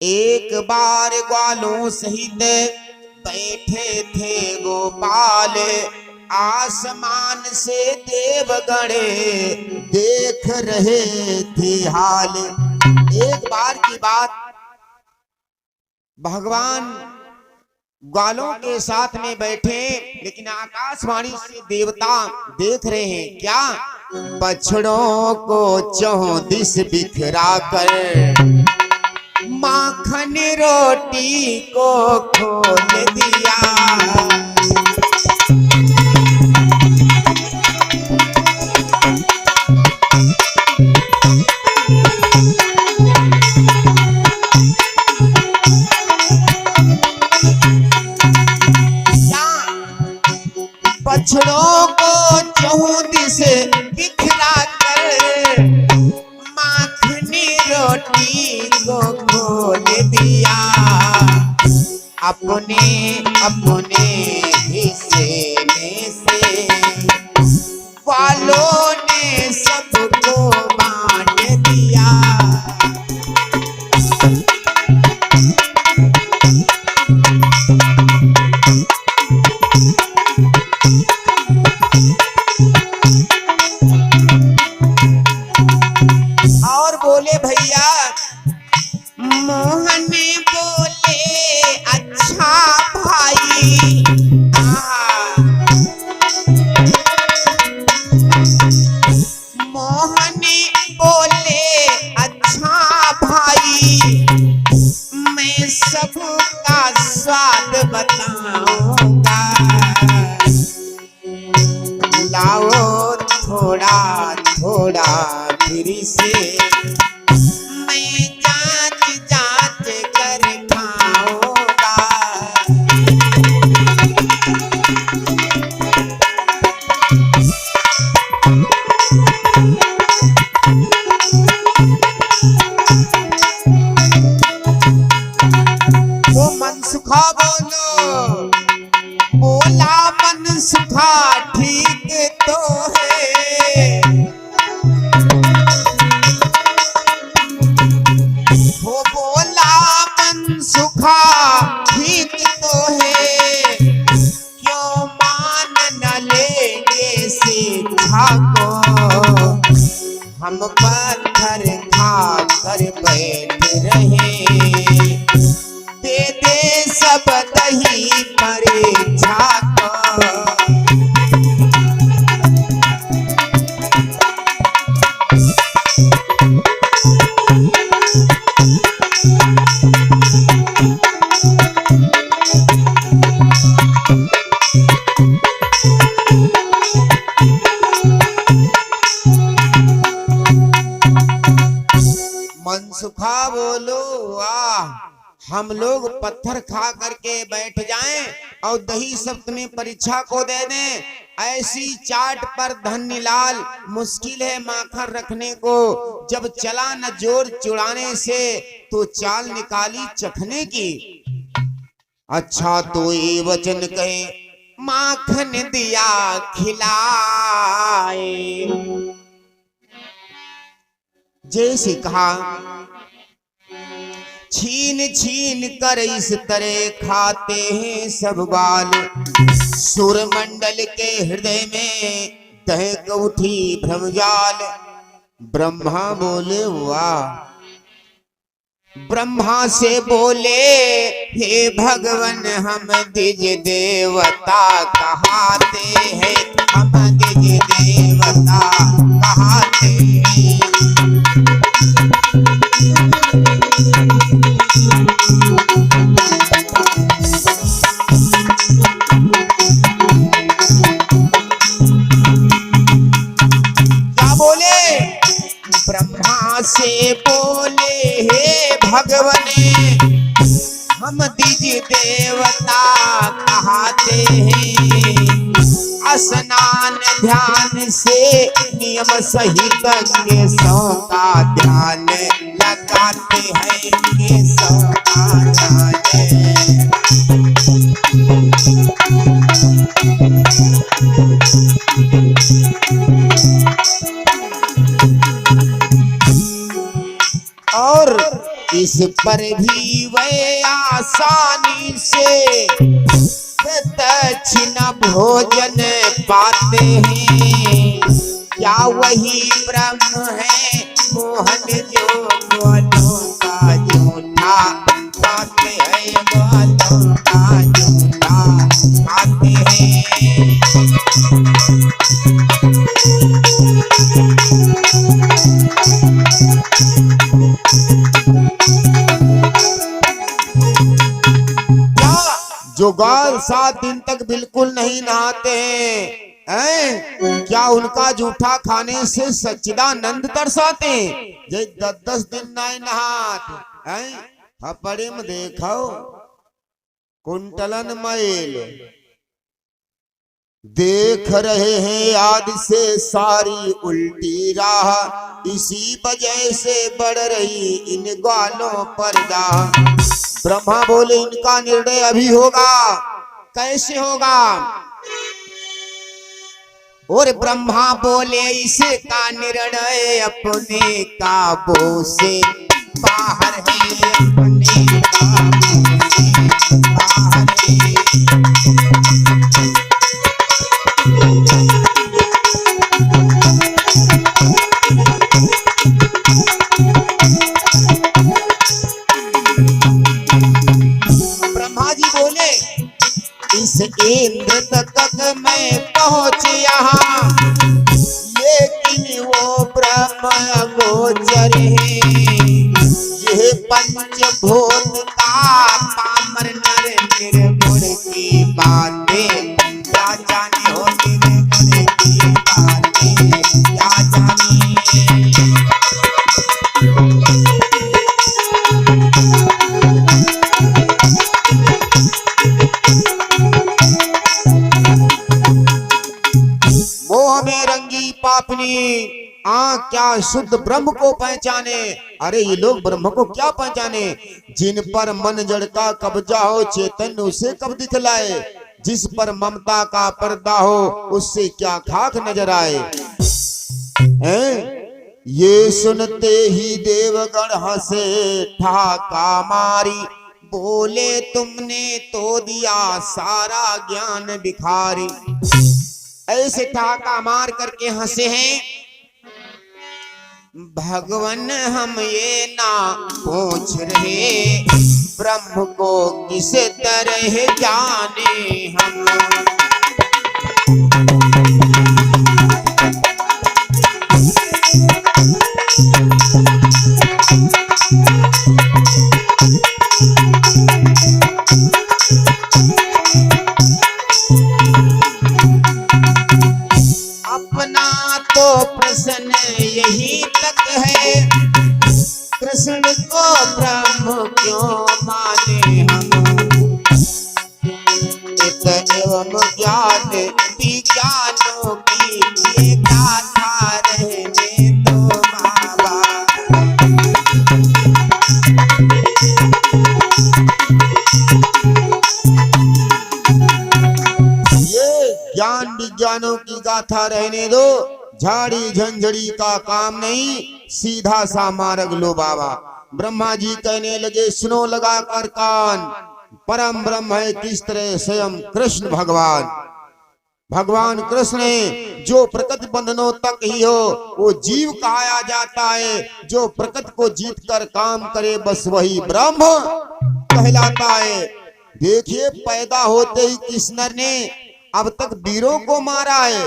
एक बार ग्वालों सहित बैठे थे गोपाल, आसमान से देवगण देख रहे थे हाल। एक बार की बात, भगवान ग्वालों के साथ में बैठे, लेकिन आकाशवाणी से देवता देख रहे हैं क्या? बछड़ों को चौदिस बिखरा कर माखन रोटी को खोल दिया। बछड़ों को चौदिस बिखरा कर माखनी रोटी को खोल दिया। अपने अपने हिस्से में से ग्वालों ने सबको बांट दिया। बोले भैया, मोहन बोले अच्छा भाई। मोहन बोले अच्छा भाई, मैं सबका स्वाद बताऊंगा। लाओ थोड़ा थोड़ा फिर से मैं जांच जांच कर खाऊंगा। वो मनसुखा बोलो, बोला मनसुखा ठीक तो है। वो बोला मनसुखा ठीक तो है, क्यों मान न लेंगे शिक्षा को? हम पत्थर खा कर बैठ रहे, दे दे सब दही परीक्षा को। मनसुखा बोलो, वाह, हम लोग पत्थर खा करके बैठ जाएं और दही सब तुम्हें परीक्षा को दे दें। ऐसी चाट पर धन्यलाल मुश्किल है माखन रखने को। जब चला न जोर चुड़ाने से तो चाल निकाली चखने की। अच्छा तो ये वचन कहे, माखन दिया खिलाए। जैसे कहा, छीन छीन कर इस तरह खाते हैं सब बाल। सूरमंडल के हृदय में दहक उठी भ्रमजाल। ब्रह्मा बोले, वाह। ब्रह्मा से बोले, हे भगवन हम द्विज देवता कहाते हैं, हम द्विज देवता कहाते हैं। ब्रह्मा से बोले, हे भगवन हम द्विज देवता कहाते हैं। स्नान ध्यान से नियम सहित केशों का ध्यान लगाते हैं, केशों का ध्यान। और इस पर भी वे आसानी से दक्षिणा भोजन पाते हैं। क्या वही ब्रह्म है मोहन जो गोलों का झूठा खाते हैं, गोलों का झूठा खाते हैं। जो गाल 7 दिन तक बिल्कुल नहीं नहाते हैं, क्या उनका जूठा खाने से सच्चिदानंद तरसाते? जे 10 दिन नहीं नहाते हैं, हपड़े में देखो कुंटलन मैल देख रहे हैं आदि से सारी उल्टी राह, इसी वजह से बढ़ रही इन ग्वालों पर दाह। ब्रह्मा बोले इनका निर्णय अभी होगा। कैसे होगा? और ब्रह्मा बोले इसका निर्णय अपने काबू से बाहर है, अपने काबू से बाहर है। इस इंद्र तक मैं पहुंच यहाँ, लेकिन वो ब्रह्म गोचर है। यह पंचभूत का पामर नर निर्गुण की बातें क्या जाने हो, निर्गुण की बातें क्या जाने। पापनी आँख क्या शुद्ध ब्रह्म को पहचाने? अरे ये लोग ब्रह्म को क्या पहचाने? जिन पर मन जड़ का कब्जा हो चेतन उसे कब दिखलाए, जिस पर ममता का पर्दा हो उससे क्या खाक नजर आए। ये सुनते ही देवगण हंसे ठाका मारी, बोले तुमने तो दिया सारा ज्ञान भिखारी। ऐसे ठाका मार करके हंसे हैं। भगवान हम ये ना पूछ रहे, ब्रह्म को किस तरह जाने हम। प्रश्न यही तक है, कृष्ण को ब्रह्म क्यों माने हम। इत एवं ज्ञान विज्ञानों की ये गाथा रहने दो बाबा। ये ज्ञान विज्ञानों की गाथा रहने दो, झाड़ी झंझड़ी का काम नहीं, सीधा सा मार्ग लो बाबा। ब्रह्मा जी कहने लगे सुनो लगा कर कान, परम ब्रह्म है किस तरह स्वयं कृष्ण भगवान। भगवान कृष्ण ने जो प्रकृति बंधनों तक ही हो वो जीव कहाया जाता है, जो प्रकृति को जीत कर काम करे बस वही ब्रह्म कहलाता है। देखिए पैदा होते ही कृष्ण ने अब तक वीरों को मारा है,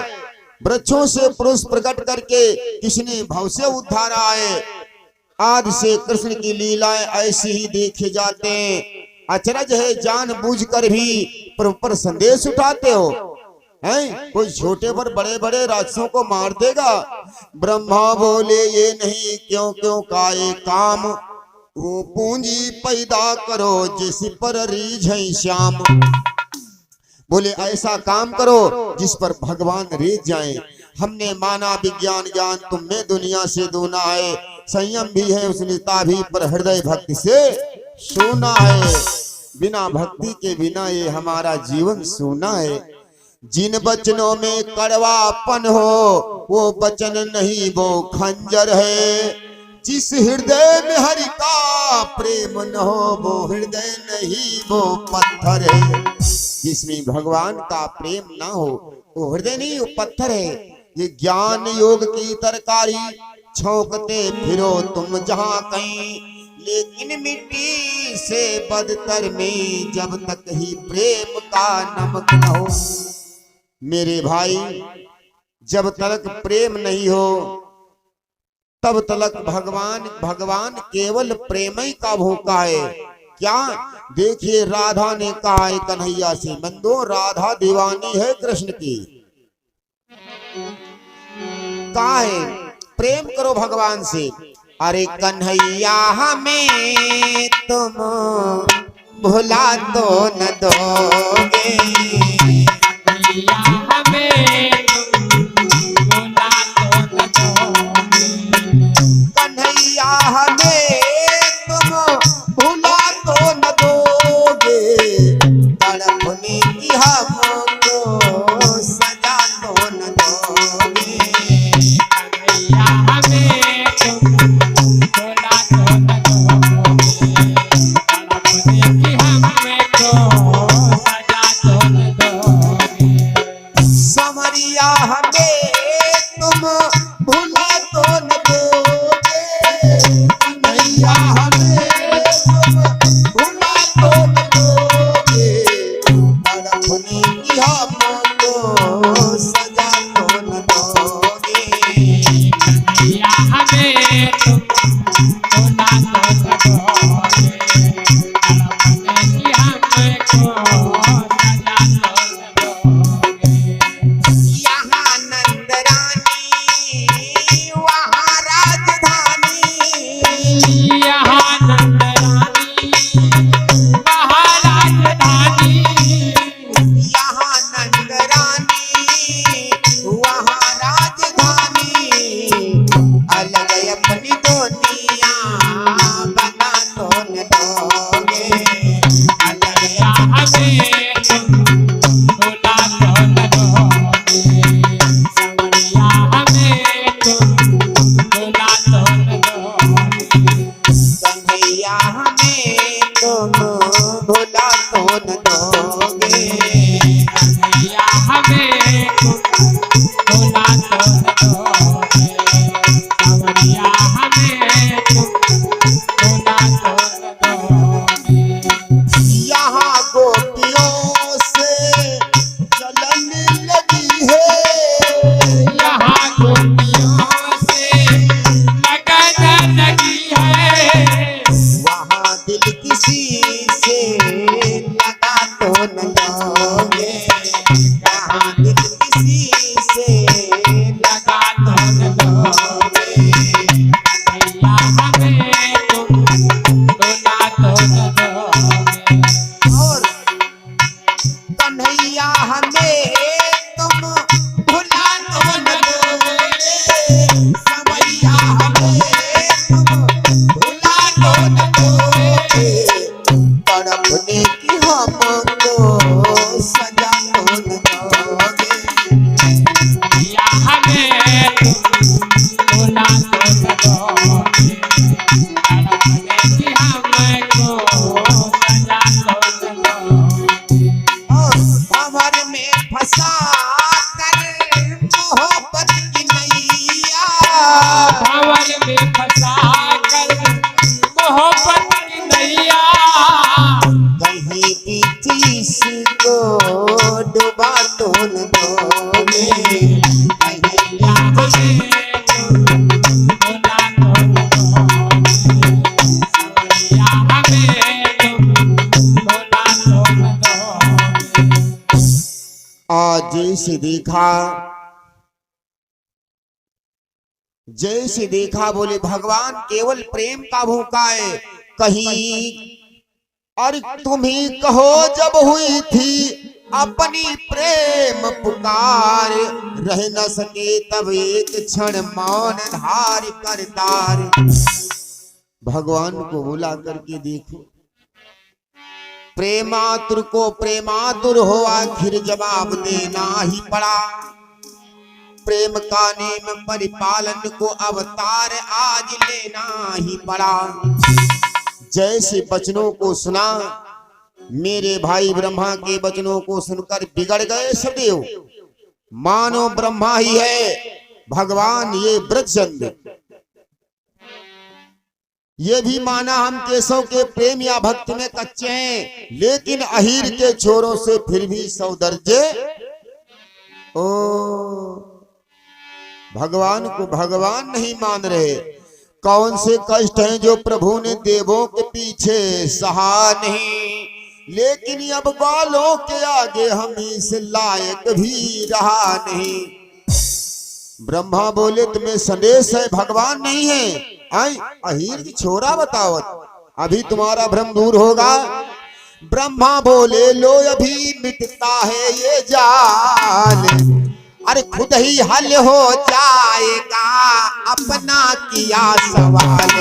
वृक्षों से पुरुष प्रकट करके किसने भव से उद्धारा है। आदि से कृष्ण की लीलाएं ऐसी ही देखे जाते हैं। अचरज है जानबूझकर भी पर संदेश उठाते हो हैं। कोई छोटे पर बड़े बड़े राक्षसों को मार देगा। ब्रह्मा बोले ये नहीं क्यों क्यों का ये काम, वो पूंजी पैदा करो जिस पर रीझ श्याम। बोले ऐसा काम करो जिस पर भगवान रीझ जाएं। हमने माना विज्ञान ज्ञान तुम में दुनिया से दूना है, संयम भी है उसनिता भी पर हृदय भक्ति से सूना है। बिना भक्ति के बिना ये हमारा जीवन सूना है। जिन वचनों में कड़वापन हो वो वचन नहीं वो खंजर है। जिस हृदय में हरि का प्रेम न हो वो हृदय नहीं, वो पत्थर है। जिसमें भगवान का प्रेम ना हो वो हृदय नहीं, वो पत्थर है। ये ज्ञान योग की तरकारी छौंकते फिरो तुम जहां कहीं, लेकिन मिट्टी से बदतर में जब तक ही प्रेम का नमक न हो। मेरे भाई, जब तक प्रेम नहीं हो तब तक भगवान केवल प्रेम ही का भूखा है। क्या देखिए, राधा ने कहा है कन्हैया से, बंदो राधा दीवानी है कृष्ण की। कहा है प्रेम करो भगवान से। अरे कन्हैया हमें तुम भुला तो न दोगे, कन्हैया हमें भुला तो न दोगे, कन्हैया हमें तुम भुला तो न दोगे, तड़पने की हमको सजा तो न दोगे। कन्हैया हमें भुला तो न दोगे, तड़पने की हमको सजा तो न दोगे, समरिया हमें तुम भुला तो न दोगे, कन्हैया हमें तुम भुला तो न दोगे, तड़पने की हमको सजा तो न दोगे। कन्हैया हमें भुला तो न दोगे, तड़पने की हमको सजा तो न दोगे। यहाँ नंद रानी वहाँ राजधानी, यहाँ नंद रानी वहाँ राजधानी, यहाँ नंद रानी वहाँ राजधानी, अलग अपनी दुनिया बना तो न दोगे, अलग हमें भुला तो न दोगे, समरिया हमें भुला तो न दोगे, कन्हैया हमें तुम भुला तो न दोगे। कन्हैया हमें भुला तो न दोगे, समरिया हमें भुला तो न दोगे। यहाँ गोपियों से जलन लगी है, यहाँ गोपियों से लगन लगी है, वहाँ दिल किसी से लगा तो न दोगे, यहाँ दिल किसी से लगा तो न दोगे। कन्हैया हमें भुला तो न दोगे, और कन्हैया हमें तुम भुला तो न दोगे, समैया हमें तुम भुला तो न दोगे, तड़पने की हमको सजा तो न दोगे। कन्हैया हमें भुला तो न दोगे, तड़पने की हमको सजा तो न दोगे। और भंवर में फंसा कर मोहब्बत की नैया, भंवर में फंसा कर मोहब्बत की नैया, कहीं बीच इसको डुबा तो न दोगे, कन्हैया हमें भुला तो न दोगे, समरिया हमें भुला तो न दोगे। आज जैसे देखा बोले भगवान केवल प्रेम का भूखा है। कहीं और तुम ही कहो जब हुई थी अपनी प्रेम पुकार, रह न सके तब एक क्षण मौन धार कर तार। भगवान को बुला करके देखो, प्रेमातुर को प्रेमातुर हो आखिर जवाब देना ही पड़ा। प्रेम का नेम परिपालन को अवतार आज लेना ही पड़ा। जैसे वचनों को सुना, मेरे भाई ब्रह्मा के वचनों को सुनकर बिगड़ गए सदैव। मानो ब्रह्मा ही है भगवान ये ब्रजचंद। ये भी माना हम केशव के प्रेम या भक्ति में कच्चे हैं, लेकिन अहीर के छोरों से फिर भी 100 दर्जे। ओ भगवान को भगवान नहीं मान रहे। कौन से कष्ट हैं जो प्रभु ने देवों के पीछे सहा नहीं, लेकिन अब बालों के आगे हम इस लायक भी रहा नहीं। ब्रह्मा बोले तुम्हें संदेश है, भगवान नहीं है। आई अहीर की छोरा बतावत, अभी तुम्हारा भ्रम दूर होगा। ब्रह्मा बोले लो अभी मिटता है ये जाल, अरे खुद ही हल हो जाएगा अपना किया सवाल।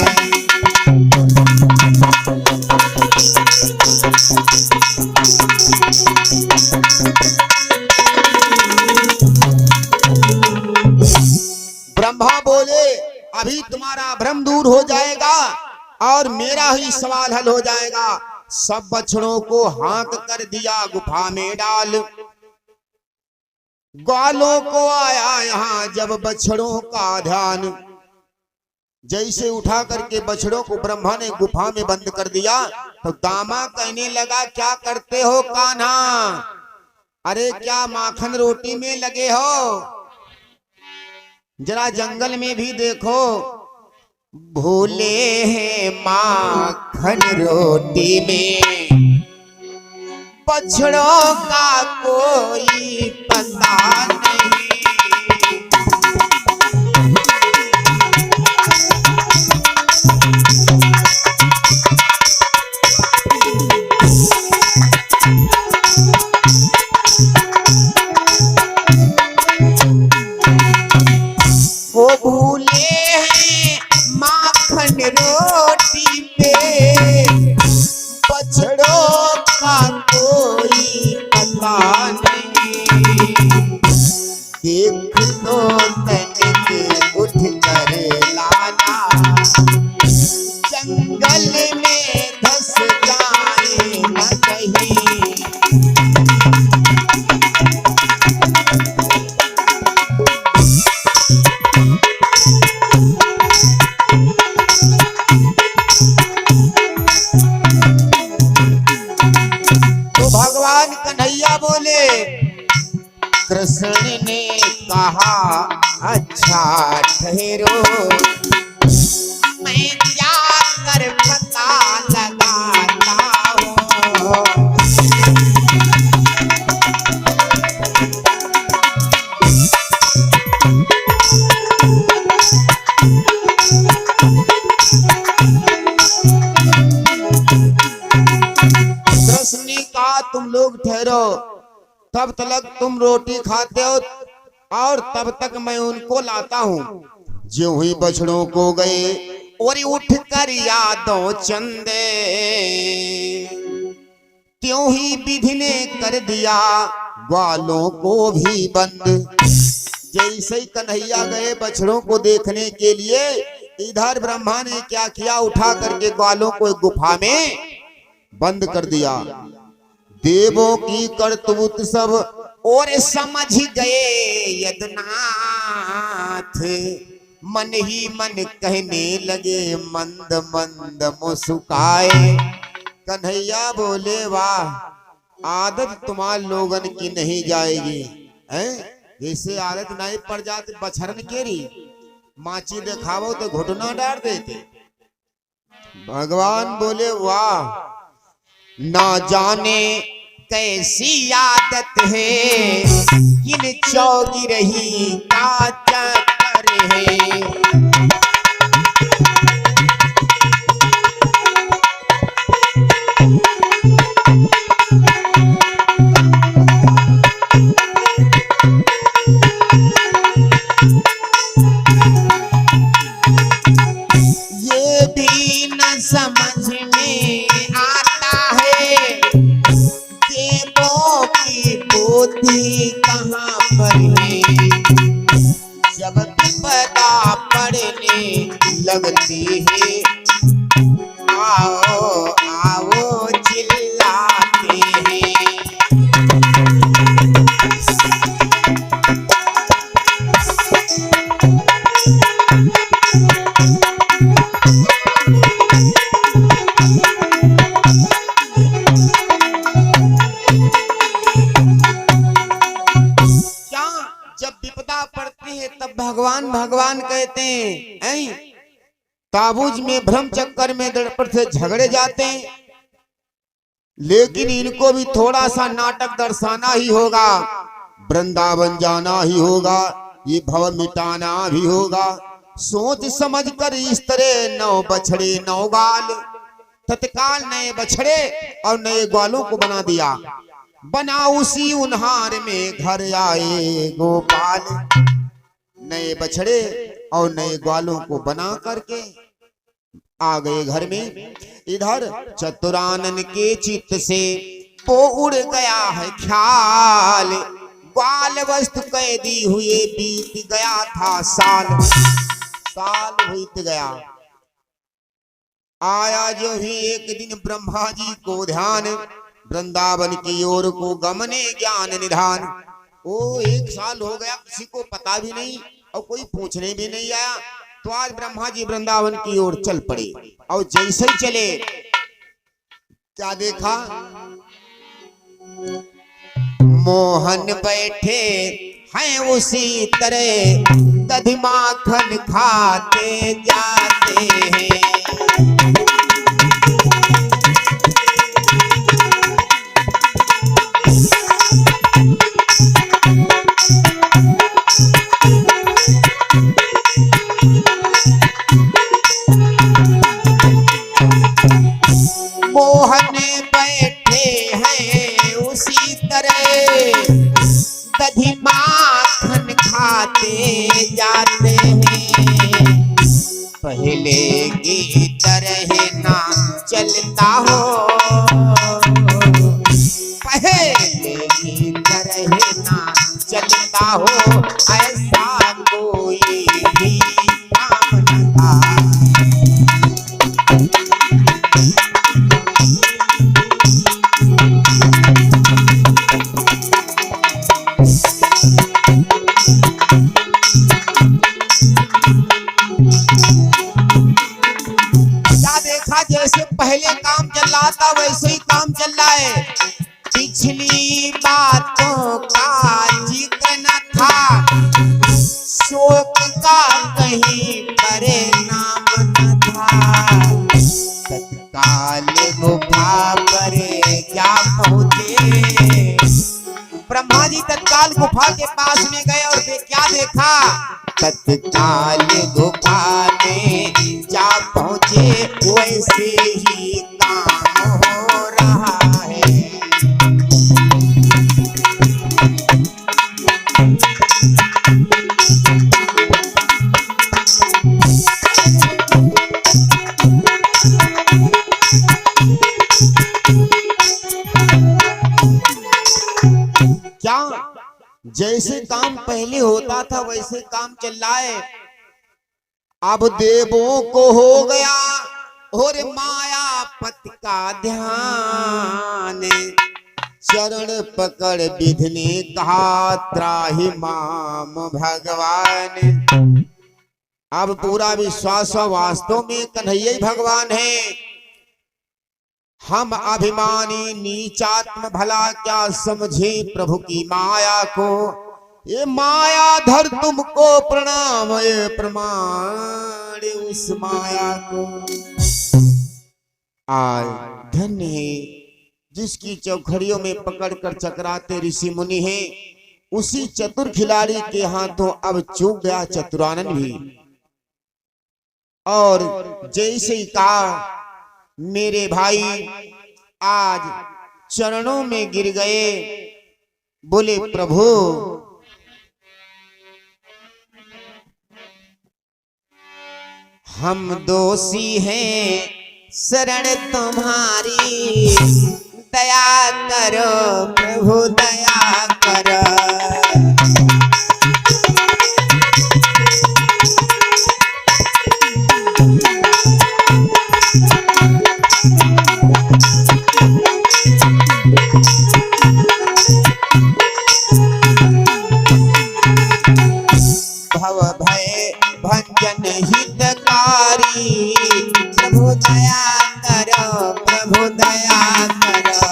ब्रह्मा बोले अभी तुम्हारा भ्रम दूर हो जाएगा और मेरा ही सवाल हल हो जाएगा। सब बछड़ों को हाँक कर दिया गुफा में डाल। ग्वालों को आया यहाँ जब बछड़ों का ध्यान, जैसे उठा करके बछड़ों को ब्रह्मा ने गुफा में बंद कर दिया तो दामा कहने लगा क्या करते हो कान्हा, अरे क्या माखन रोटी में लगे हो? जरा जंगल में भी देखो, भूले हैं माखन रोटी में, बछड़ों का कोई पता नहीं। वो भूले हैं माखन रोटी पे, बछड़ों का कोई पता नहीं। देख लो तनिक उठ कर लाना, जंगल में धस जाए न कहीं। भगवान कन्हैया बोले कृष्ण ने कहा अच्छा ठहरो, मैं जाकर पता लगाता हूँ। कृष्ण ने कहा तुम लोग ठहरो, तब तक तुम रोटी खाते हो और तब तक मैं उनको लाता हूँ। जो ही बछड़ों को गए और उठ कर यादों चंदे, त्यों ही विधि ने कर दिया ग्वालों को भी बंद। जैसे ही कन्हैया गए बछड़ों को देखने के लिए, इधर ब्रह्मा ने क्या किया, उठा करके ग्वालों को एक गुफा में बंद कर दिया। देवों की करतूत सब और समझ गए यदनाथ, मन ही मन कहने लगे मंद मंद मुस्काए। कन्हैया बोले वाह, आदत तुम्हारे लोगन की नहीं जाएगी हैं? जैसे आदत नहीं पड़ जाती बछरन केरी, माची दिखावो तो घुटना डाल देते। भगवान बोले वाह, ना जाने कैसी आदत है, किन चौकी रही का चक्कर है। ये भी न समझ में आता है, देवों की बुद्धि कहाँ पर है। ताबूज में भ्रम चक्कर में दड़पट से झगड़े जाते हैं, लेकिन इनको भी थोड़ा सा नाटक दर्शाना ही होगा, वृंदावन जाना ही होगा, ये भव मिटाना भी होगा। सोच समझ कर इस तरह 9 बछड़े 9 गाल, तत्काल नए बछड़े और नए ग्वालों को बना दिया। बना उसी उन्हार में घर आए गोपाल। नए बछड़े और नए ग्वालों को बना करके आ गए घर में। इधर चतुरानन के चित्त से वो उड़ गया है ख्याल, ग्वाल वस्तु कैदी हुए बीत गया था साल। साल बीत गया। आया जो ही एक दिन ब्रह्मा जी को ध्यान, वृंदावन की ओर को गमने ज्ञान निधान। ओ 1 साल हो गया, किसी को पता भी नहीं और कोई पूछने भी नहीं आया। तो आज ब्रह्मा जी वृंदावन की ओर चल पड़े और जैसे ही चले क्या देखा, मोहन बैठे हैं उसी तरह, दधी माखन खाते जाते हैं। मोहन बैठे हैं उसी तरह, दधी माखन खाते जाते हैं। पहले की तरह ना चलता हो, पहले की तरह ना चलता हो, ऐसा कोई भी काम न था। जैसे पहले काम चल रहा था वैसे ही काम चल रहा है। पिछली बातों का जिक्र न था, शोक का कहीं परिणाम न था। तत्काल गुफा पर जा पहुंचे, ब्रह्मा जी तत्काल गुफा के पास में गए और क्या देखा, तत्काल गुफा में जा पहुंचे, वैसे ही काम हो रहा है। क्या जैसे काम पहले होता था वैसे काम चल रहा है। अब देवों को हो गया और माया पति का ध्यान, चरण पकड़ विधि कहा त्राहि माम भगवान। अब पूरा विश्वास वास्तव में कन्हैया ही भगवान है। हम अभिमानी नीचात्म भला क्या समझे प्रभु की माया को, ये मायाधर तुमको प्रणाम, ये प्रमाण उस माया को। आय धन्य है जिसकी चौखड़ियों में पकड़कर चकराते ऋषि मुनि हैं। उसी चतुर खिलाड़ी के हाथों अब चूक गया चतुरानन भी। और जैसे ही कहा मेरे भाई आज चरणों में गिर गए, बोले प्रभु हम दोषी हैं, शरण तुम्हारी, दया करो प्रभु दया करो। भव भय भंजन हितकारी, प्रभु दया करो प्रभु दया करो।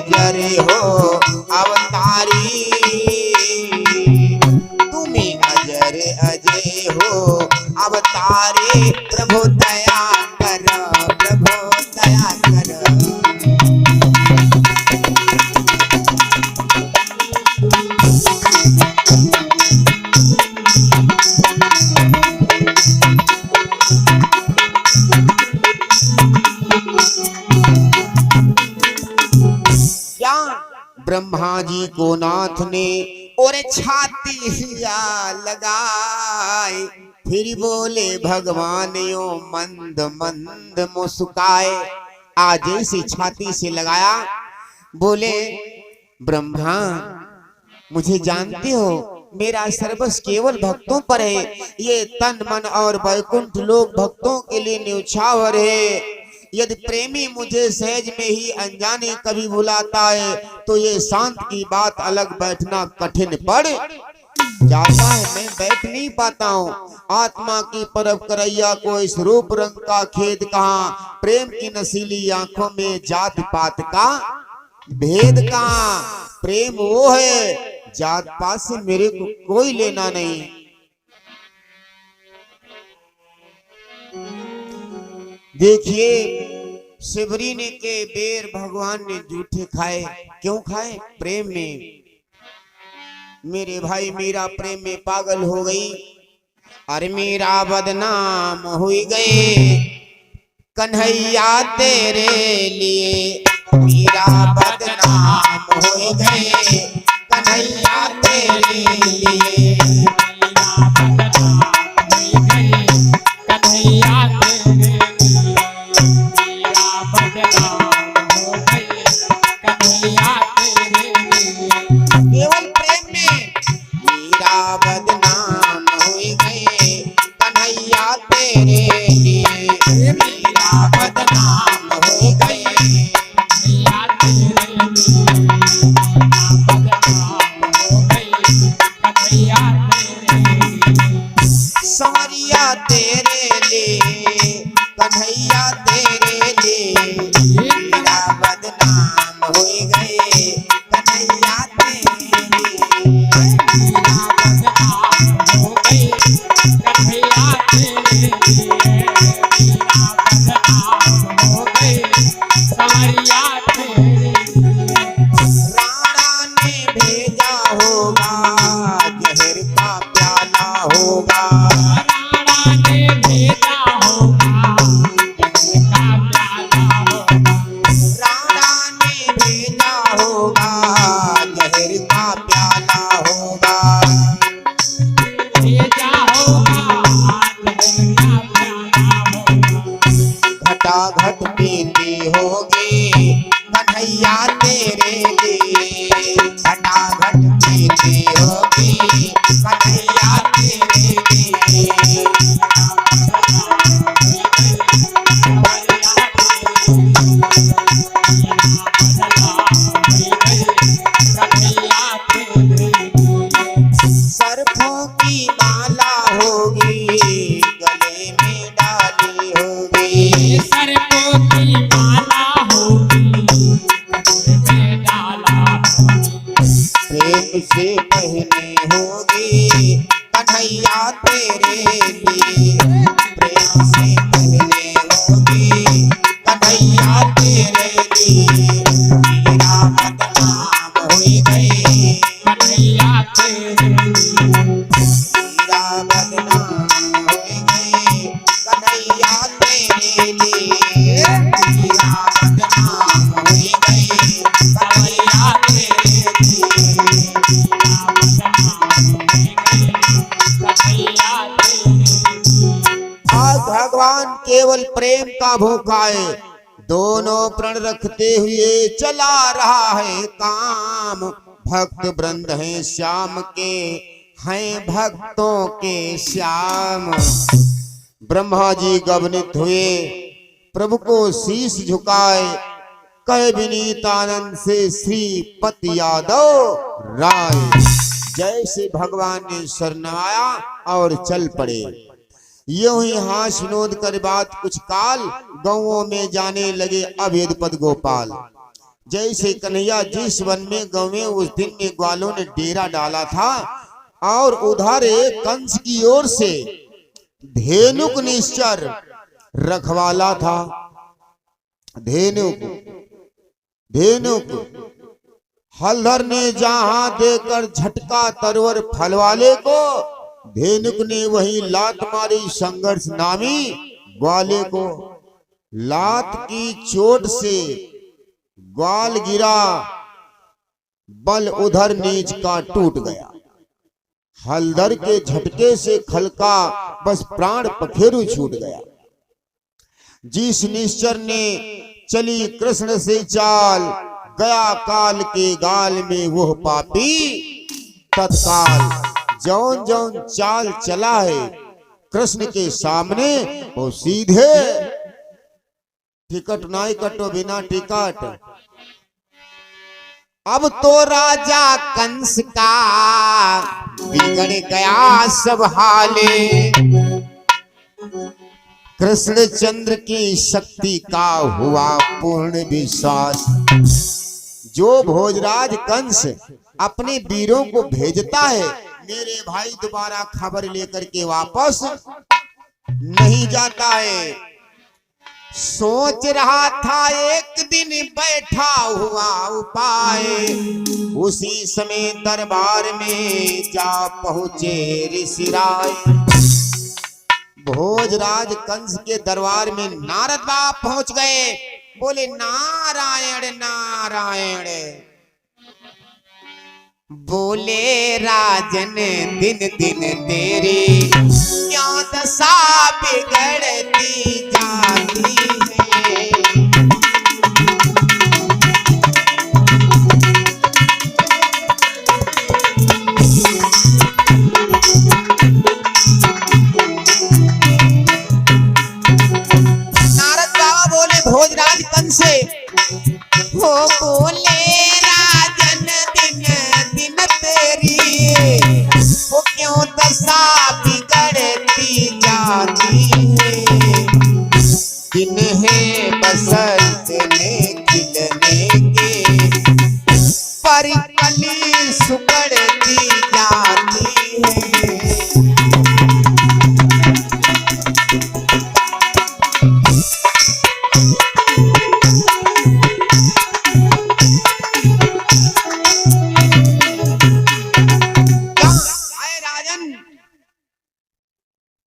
अजर हो अवतारी, तुम्हें अजर अजय हो अवतारे, प्रभु दया कर, प्रभु दया कर। क्या ब्रह्मा जी को नाथ ने और छाती हिया लगाए, फिर बोले भगवान यो मंद मंद मुस्काए। आज ऐसी छाती से लगाया, बोले ब्रह्मा मुझे जानते हो, मेरा सर्वस्व केवल भक्तों पर है, ये तन मन और वैकुंठ लोक भक्तों के लिए न्यौछावर है। यदि प्रेमी मुझे सहज में ही अनजाने कभी भुलाता है, तो ये शांत की बात अलग, बैठना कठिन पड़ जाता है। मैं बैठ नहीं पाता हूँ। आत्मा की परख करैया को इस रूप रंग का खेद कहाँ, प्रेम की नशीली आंखों में जात पात का भेद कहाँ। प्रेम वो है, जात पात से मेरे को कोई लेना नहीं। देखिए शिवरी ने के बेर भगवान ने जूठे खाए, क्यों खाए? प्रेम में। मेरे भाई मीरा प्रेम में पागल हो गई, अरे मीरा बदनाम हो गए, कन्हैया तेरे लिए मीरा बदनाम हो गए, कन्हैया तेरे लिए मीरा बदनाम हो गई, कन्हैया तेरे लिए, मीरा बदनाम हो गई, कन्हैया तेरे लिए। केवल प्रेम में मीरा बदनाम हो गए, कन्हैया तेरे लिए मीरा बदनाम हो गए, कन्हैया तेरे लिए, मीरा बदनाम हो गई, कन्हैया तेरे लिए। संवरिया तेरे लिए कन्हैया तेरे लिए मीरा बदनाम हो गए, कन्हैया तेरे लिए मीरा बदनाम हो गई, कन्हैया तेरे लिए, मीरा बदनाम हो गई, संवरिया तेरे लिए। राणा ने भेजा होगा, जहर का प्याला होगा, राणा ने भेजा होगा, जहर का प्याला होगा, राणा ने भेजा होगा, जहर का प्याला होगा। भेजा होगा, जहर का प्याला होगा। घटाघट पीती होगी कन्हैया तेरे लिए, घटाघट पीती होगी कन्हैया तेरे लिए, सर्फों की माला होगी गले में डाली होगी, सर्पों की माला होगी, गले में डाला होगी। प्रेम से पहने होगी कन्हैया तेरे लिए, प्रेम से पहने होगी कन्हैया तेरे लिए, मीरा बदनाम हो गई, कन्हैया तेरे लिए, मीरा बदनाम हो गई कन्हैया तेरे लिए, मीरा बदनाम हो गई कन्हैया तेरे लिए। आज भगवान केवल प्रेम का भूखा है, दोनों प्रण रखते हुए चला रहा है काम। भक्त वृंद हैं श्याम के, हैं भक्तों के श्याम। ब्रह्मा जी गबनित हुए, प्रभु को शीश झुकाए, कहे विनीत आनंद से श्रीपति यादव राय। जैसे भगवान ने सर नवाया और चल पड़े। यूं ही हास विनोद कर बात कुछ काल, गाँवों में जाने लगे अभेद पद गोपाल। जैसे कन्हैया जिस वन में गाँव में उस दिन में ग्वालों ने डेरा डाला था और उधर एक कंस की ओर से धेनुक निश्चर रखवाला था। धेनुक हलधर ने जहां देकर झटका तरवर फलवाले को, धेनुक ने वही लात मारी संघर्ष नामी ग्वाले को। लात की चोट से ग्वाल गिरा, बल उधर नीच का टूट गया। हलधर के झटके से खलका बस प्राण पखेरु छूट गया। जिस निश्चर ने चली कृष्ण से चाल, गया काल के गाल में वो पापी तत्काल। जौन जौन चाल चला है कृष्ण के सामने वो सीधे टिकट नहीं कटो बिना टिकट। अब तो राजा कंस का बिगड़ गया सब हाले, कृष्णचंद्र की शक्ति का हुआ पूर्ण विश्वास। जो भोजराज कंस अपने वीरों को भेजता है, मेरे भाई दोबारा खबर लेकर के वापस नहीं जाता है। सोच रहा था एक दिन बैठा हुआ उपाय, उसी समय दरबार में जा पहुंचे ऋषिराय। भोजराज कंस के दरबार में नारद बाबा पहुंच गए। बोले नारायण नारायण। बोले राजन दिन दिन तेरी क्या दशा बिगड़ती जाती है। नारद बाबा बोले भोजराज कंस से, हो बोले राजन दिन दिन तेरी वो क्यों दशा बिगड़ती जाती है। दिन है बसंत में खिलने के, पर कली सुकड़ती जाती है।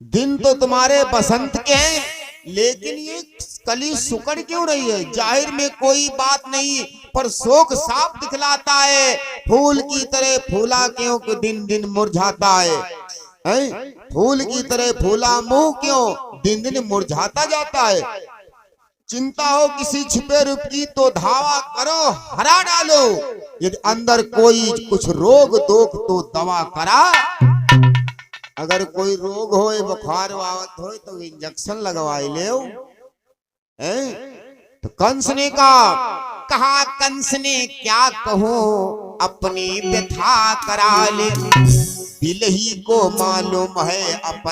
दिन तो तुम्हारे बसंत के हैं, लेकिन ये कली सुकड़ क्यों रही है। जाहिर में कोई बात नहीं, पर शोक साफ दिखलाता है। फूल की तरह फूला क्यों कि दिन दिन मुरझाता है। फूल की तरह फूला मुंह क्यों दिन दिन मुरझाता जाता है। चिंता हो किसी छिपे रूप की तो धावा करो हरा डालो। यदि अंदर कोई कुछ रोग दोख तो दवा करा। अगर कोई रोग हो बुखार आवत हो तो इंजेक्शन लगवाई ले। तो कंस ने कहा कंस ने क्या कहो अपनी व्यथा करा ले। दिल ही को मालूम है अपन